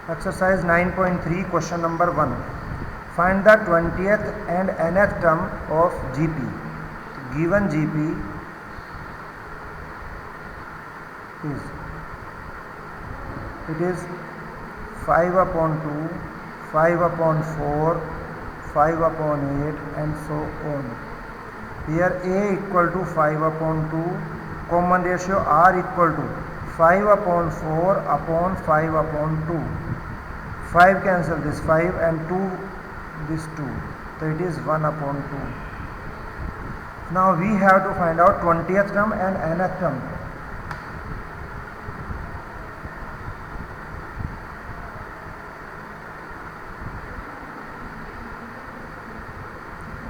Exercise 9.3, question number 1. Find the 20th and nth term of GP. Given GP is 5 upon 2, 5 upon 4, 5 upon 8 and so on. Here A equal to 5 upon 2, common ratio R equal to 5 upon 4 upon 5 upon 2. 5 cancel this 5 and 2 this 2. So it is 1 upon 2. Now we have to find out 20th term and nth term.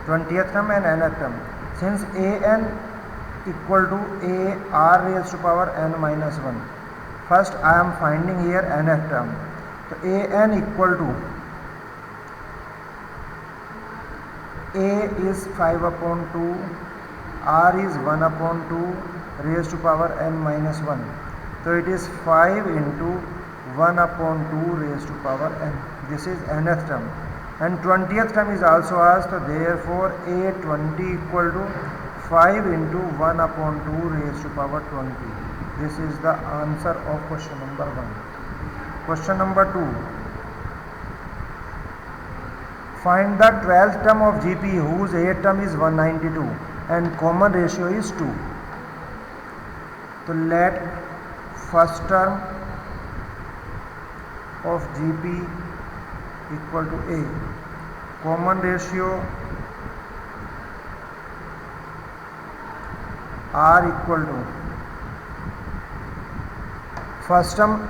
Twentieth term and nth term. Since an equal to a r raised to power n minus 1. First I am finding here nth term. So an equal to a is 5 upon 2, r is 1 upon 2 raised to power n minus 1. So it is 5 into 1 upon 2 raised to power n. This is nth term. And 20th term is also asked, so therefore a20 equal to 5 into 1 upon 2 raised to power 20. This is the answer of question number 1. Question number 2. Find the 12th term of GP whose 8th term is 192 and common ratio is 2. So let first term of GP equal to A. Common ratio R equal to first term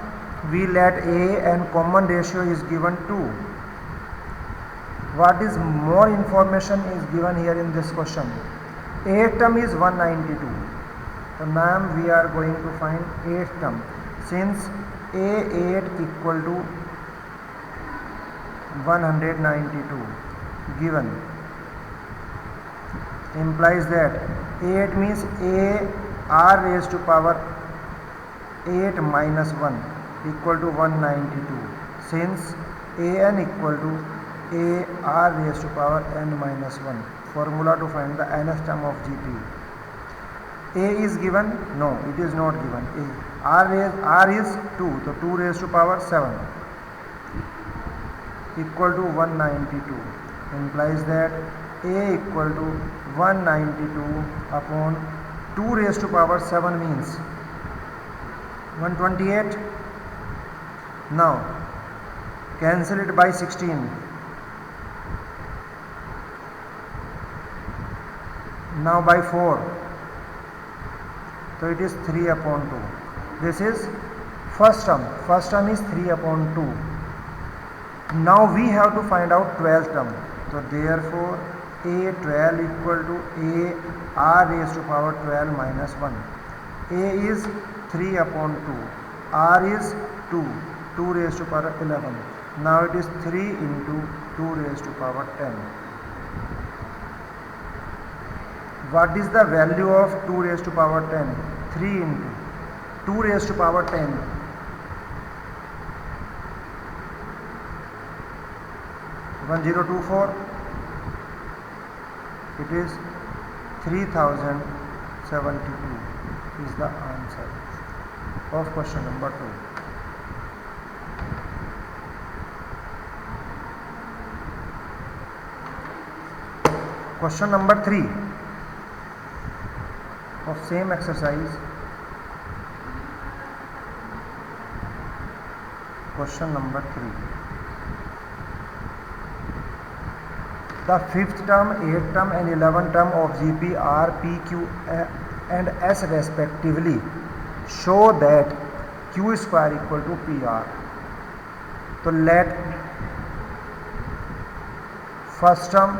we let A and common ratio is given 2. What is more information is given here in this question. 8th term is 192. So now we are going to find 8th term. Since A8 equal to 192 given implies that A8 means A r raised to power 8 minus 1 equal to 192. Since an equal to a r raised to power n minus 1. Formula to find the nth term of GP. A is given? No, it is not given. R is 2, so 2 raised to power 7 equal to 192 implies that A equal to 192 upon 2 raised to power 7 means 128. Now cancel it by 16. Now by 4. So it is 3 upon 2. This is first term. First term is 3 upon 2. Now we have to find out 12th term. So therefore A12 equal to A r raised to power 12 minus 1. A is 3 upon 2. R is 2. 2 raised to power 11. Now it is 3 into 2 raised to power 10. What is the value of 2 raised to power 10? 3 into 2 raised to power 10. 1024. It is 3072 is the answer of question number 2. Question number 3 of same exercise. Question number 3. The 5th term, 8th term and 11th term of GP are P, Q and S respectively. Show that Q square equal to PR. So let first term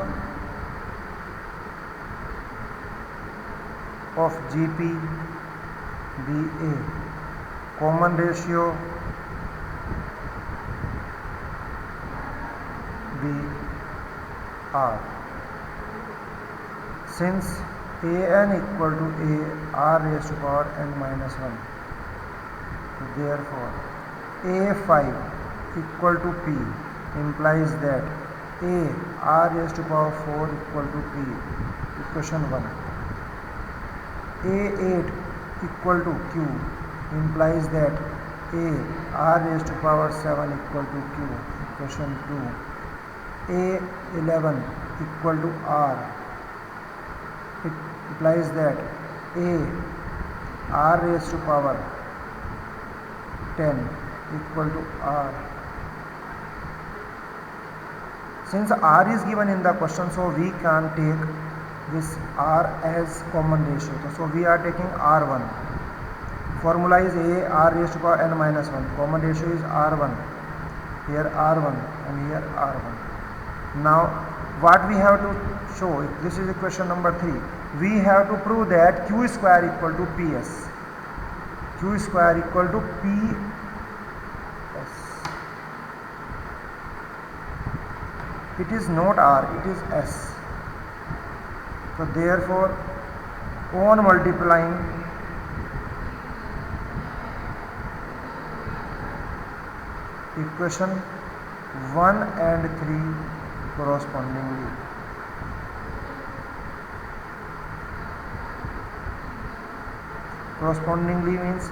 of GP be A. Common ratio be R. Since an equal to a r raised to power n minus 1, therefore a5 equal to P implies that A r raised to power 4 equal to P. Equation 1. A8 equal to Q implies that A r raised to power 7 equal to Q. Equation 2. A11 equal to R. It implies that A r raised to power 10 equal to R. Since R is given in the question, so we can take this R as common ratio. So we are taking R1. Formula is A r raised to power n minus 1. Common ratio is R1. Here R1 and here R1. Now what we have to show, this is equation number 3. We have to prove that Q square equal to PS. Q square equal to PS. It is not R, it is S. So therefore, on multiplying equation 1 and 3 correspondingly. Correspondingly means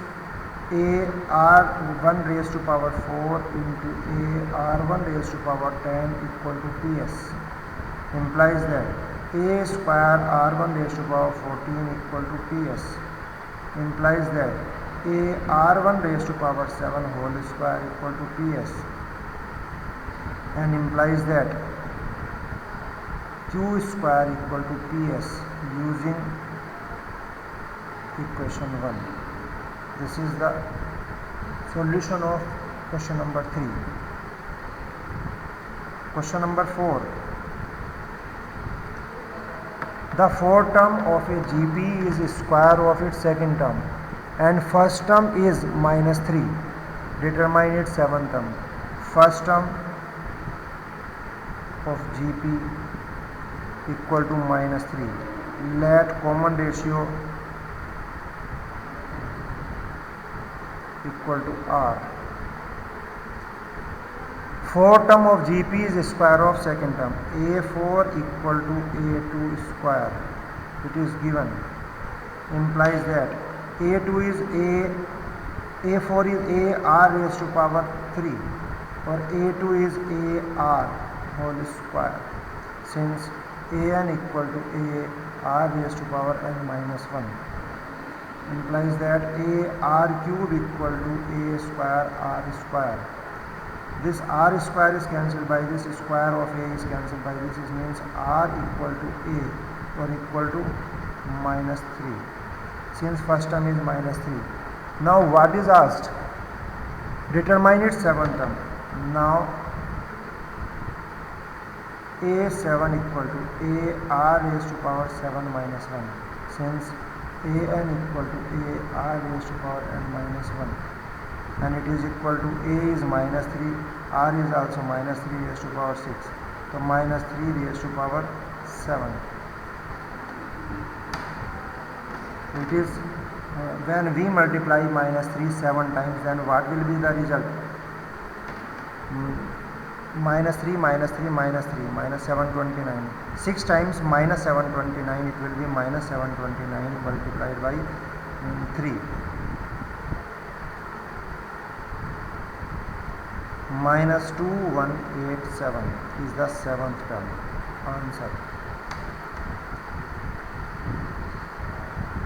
A r1 raised to power 4 into A r1 raised to power 10 equal to PS implies that A square r1 raised to power 14 equal to PS implies that A r1 raised to power 7 whole square equal to PS and implies that Q square equal to PS using equation 1. This is the solution of question number 3. Question number 4. The fourth term of a GP is square of its second term and first term is minus 3. Determine its seventh term. First term of GP equal to minus 3. Let common ratio equal to R. Fourth term of GP is square of second term. A4 equal to A2 square. It is given. Implies that A2 is A4 is A r raised to power 3 or A2 is A r whole square. Since An equal to A r raised to power n minus 1. Implies that A r cube equal to A square r square. This r square is cancelled by this, square of A is cancelled by this. It means r equal to A or equal to minus 3. Since first term is minus 3. Now what is asked? Determine its seventh term. Now A7 equal to A r raised to power 7 minus 1. Since An equal to A r raised to power n minus 1 and it is equal to A is minus 3, r is also minus 3 raised to power 6. So minus 3 raised to power 7. It is when we multiply minus 3 7 times, then what will be the result? Minus 3 minus 3 minus 3 minus 729. 6 times minus 729, it will be minus 729 multiplied by 3. Minus 2187 is the seventh term. Answer.